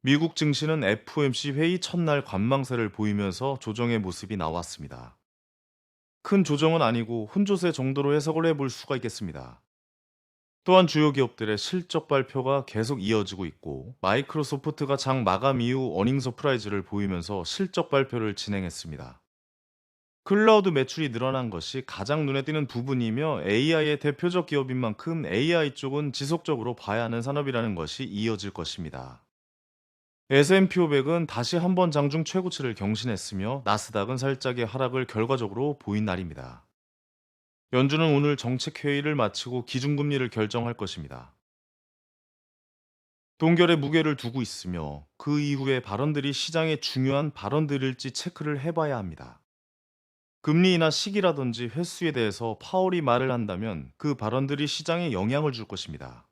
미국 증시는 FOMC 회의 첫날 관망세를 보이면서 조정의 모습이 나왔습니다. 큰 조정은 아니고 혼조세 정도로 해석을 해볼 수가 있겠습니다. 또한 주요 기업들의 실적 발표가 계속 이어지고 있고, 마이크로소프트가 장 마감 이후 어닝 서프라이즈를 보이면서 실적 발표를 진행했습니다. 클라우드 매출이 늘어난 것이 가장 눈에 띄는 부분이며, AI의 대표적 기업인 만큼 AI 쪽은 지속적으로 봐야 하는 산업이라는 것이 이어질 것입니다. S&P 500은 다시 한번 장중 최고치를 경신했으며, 나스닥은 살짝의 하락을 결과적으로 보인 날입니다. 연준은 오늘 정책 회의를 마치고 기준금리를 결정할 것입니다. 동결에 무게를 두고 있으며, 그 이후의 발언들이 시장에 중요한 발언들일지 체크를 해봐야 합니다. 금리 인하 시기라든지 횟수에 대해서 파월이 말을 한다면 그 발언들이 시장에 영향을 줄 것입니다.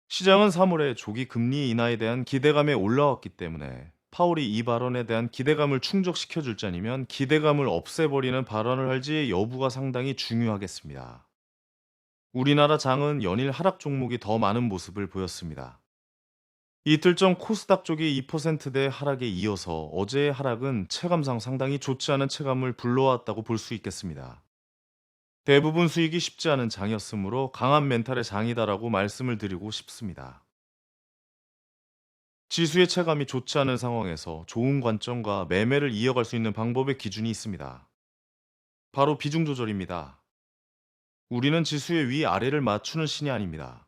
시장은 3월에 조기 금리 인하에 대한 기대감에 올라왔기 때문에, 파월이 이 발언에 대한 기대감을 충족시켜 줄지 아니면 기대감을 없애버리는 발언을 할지 여부가 상당히 중요하겠습니다. 우리나라 장은 연일 하락 종목이 더 많은 모습을 보였습니다. 이틀 전 코스닥 쪽이 2%대 하락에 이어서 어제의 하락은 체감상 상당히 좋지 않은 체감을 불러왔다고 볼 수 있겠습니다. 대부분 수익이 쉽지 않은 장이었으므로 강한 멘탈의 장이다라고 말씀을 드리고 싶습니다. 지수의 체감이 좋지 않은 상황에서 좋은 관점과 매매를 이어갈 수 있는 방법의 기준이 있습니다. 바로 비중 조절입니다. 우리는 지수의 위아래를 맞추는 신이 아닙니다.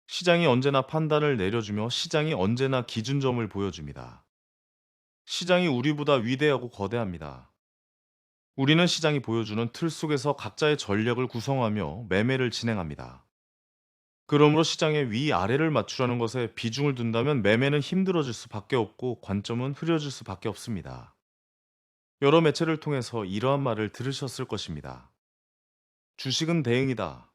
시장이 언제나 판단을 내려주며, 시장이 언제나 기준점을 보여줍니다. 시장이 우리보다 위대하고 거대합니다. 우리는 시장이 보여주는 틀 속에서 각자의 전략을 구성하며 매매를 진행합니다. 그러므로 시장의 위아래를 맞추려는 것에 비중을 둔다면 매매는 힘들어질 수밖에 없고, 관점은 흐려질 수밖에 없습니다. 여러 매체를 통해서 이러한 말을 들으셨을 것입니다. 주식은 대응이다.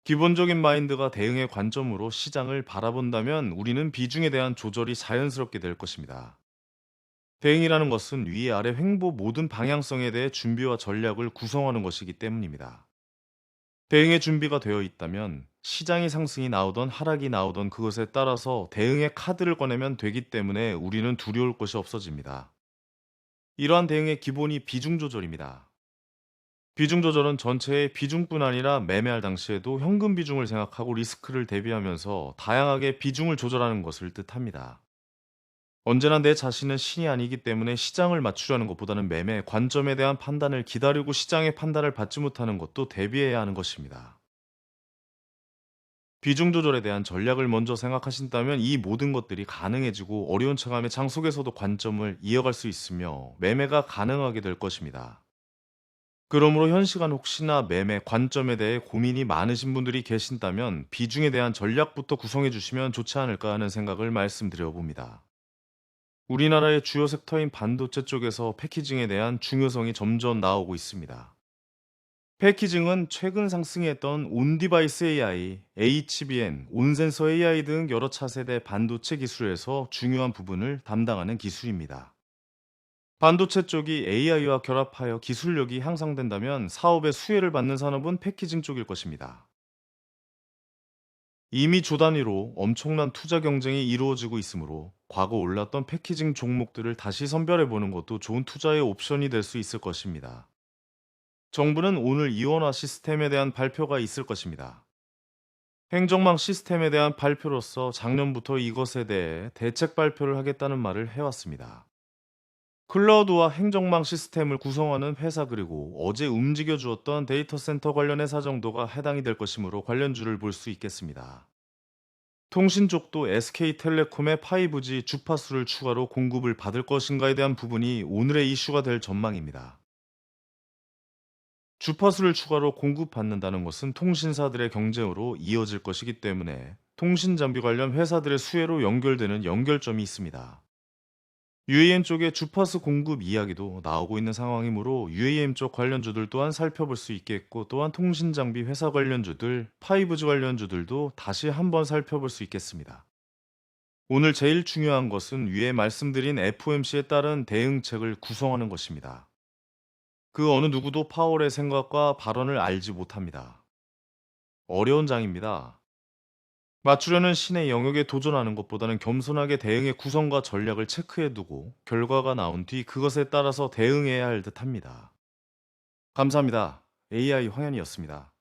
기본적인 마인드가 대응의 관점으로 시장을 바라본다면 우리는 비중에 대한 조절이 자연스럽게 될 것입니다. 대응이라는 것은 위아래 횡보 모든 방향성에 대해 준비와 전략을 구성하는 것이기 때문입니다. 대응의 준비가 되어 있다면 시장이 상승이 나오던 하락이 나오던 그것에 따라서 대응의 카드를 꺼내면 되기 때문에 우리는 두려울 것이 없어집니다. 이러한 대응의 기본이 비중 조절입니다. 비중 조절은 전체의 비중뿐 아니라 매매할 당시에도 현금 비중을 생각하고 리스크를 대비하면서 다양하게 비중을 조절하는 것을 뜻합니다. 언제나 내 자신은 신이 아니기 때문에 시장을 맞추려는 것보다는 매매 관점에 대한 판단을 기다리고, 시장의 판단을 받지 못하는 것도 대비해야 하는 것입니다. 비중 조절에 대한 전략을 먼저 생각하신다면 이 모든 것들이 가능해지고, 어려운 체감의 장 속에서도 관점을 이어갈 수 있으며 매매가 가능하게 될 것입니다. 그러므로 현 시간 혹시나 매매 관점에 대해 고민이 많으신 분들이 계신다면 비중에 대한 전략부터 구성해 주시면 좋지 않을까 하는 생각을 말씀드려 봅니다. 우리나라의 주요 섹터인 반도체 쪽에서 패키징에 대한 중요성이 점점 나오고 있습니다. 패키징은 최근 상승했던 온디바이스 AI, HBN, 온센서 AI 등 여러 차세대 반도체 기술에서 중요한 부분을 담당하는 기술입니다. 반도체 쪽이 AI와 결합하여 기술력이 향상된다면 사업의 수혜를 받는 산업은 패키징 쪽일 것입니다. 이미 조 단위로 엄청난 투자 경쟁이 이루어지고 있으므로, 과거 올랐던 패키징 종목들을 다시 선별해 보는 것도 좋은 투자의 옵션이 될 수 있을 것입니다. 정부는 오늘 이원화 시스템에 대한 발표가 있을 것입니다. 행정망 시스템에 대한 발표로서 작년부터 이것에 대해 대책 발표를 하겠다는 말을 해왔습니다. 클라우드와 행정망 시스템을 구성하는 회사, 그리고 어제 움직여 주었던 데이터 센터 관련 회사 정도가 해당이 될 것이므로 관련주를 볼 수 있겠습니다. 통신 쪽도 SK텔레콤의 5G 주파수를 추가로 공급을 받을 것인가에 대한 부분이 오늘의 이슈가 될 전망입니다. 주파수를 추가로 공급받는다는 것은 통신사들의 경쟁으로 이어질 것이기 때문에, 통신 장비 관련 회사들의 수혜로 연결되는 연결점이 있습니다. UAM 쪽의 주파수 공급 이야기도 나오고 있는 상황이므로 UAM 쪽 관련주들 또한 살펴볼 수 있겠고, 또한 통신 장비 회사 관련주들, 5G 관련주들도 다시 한번 살펴볼 수 있겠습니다. 오늘 제일 중요한 것은 위에 말씀드린 FOMC에 따른 대응책을 구성하는 것입니다. 그 어느 누구도 파월의 생각과 발언을 알지 못합니다. 어려운 장입니다. 맞추려는 신의 영역에 도전하는 것보다는 겸손하게 대응의 구성과 전략을 체크해 두고 결과가 나온 뒤 그것에 따라서 대응해야 할 듯합니다. 감사합니다. AI 황현이었습니다.